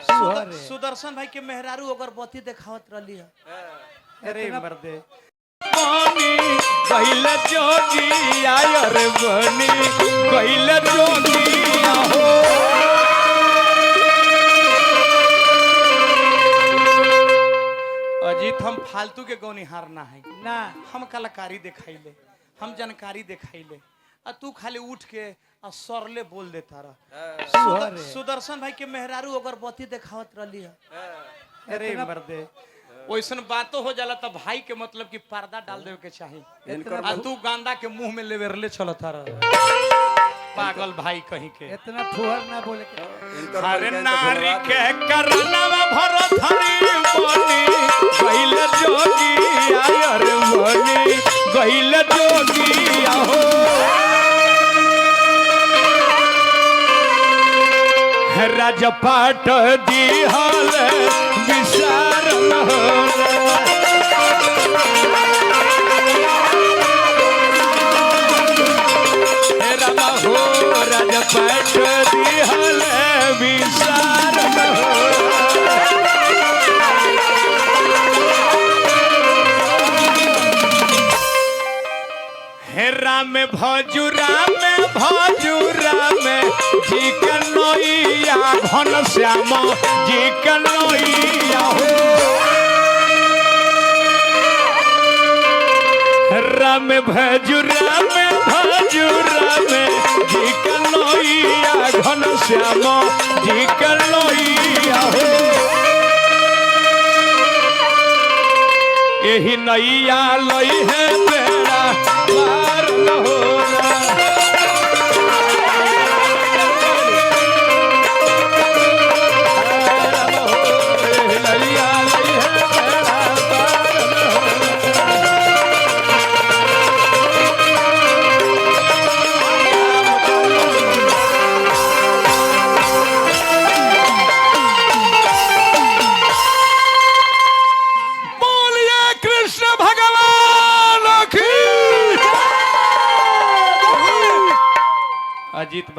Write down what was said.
सुदर्शन भाई के मेहरारू अगरबत्ती देखावत रही है। अरे मर्दे पहले जोगी आयो रे बनी पहले जोगी हो। अजीत हम फालतू के गौनिहार ना है ना, हम कलाकारी दिखाइले, हम जानकारी दिखाइले, आ तू खाली उठ के आ सरले बोल देता रहा। सुदर्शन भाई के मेहरारू अगरबत्ती देखावत रही है। अरे मर्दे वैसन बातों हो जाला तब भाई के मतलब कि पर्दा डाल देवे के चाहिए। आ तू गांदा के मुंह में लेवेरले चलता रहा पागल भाई कहीं के। इतना फुहर ना बोले के। हर नारी के करनवा भरत हरि बनी पहले जोगी आयो रे बनी पहले जोगी हो। राजपाट दिहल विचार रमा हो राजपाट दिहल विचार हेरा में भजुरा में जी कन्हैया घन श्याम जी कन्हैया हो। राम भजुरा में जी कन्हैया घन श्याम जी कन्हैया हो। यही नैया लई है बेड़ा पार न होला। अजीत भाई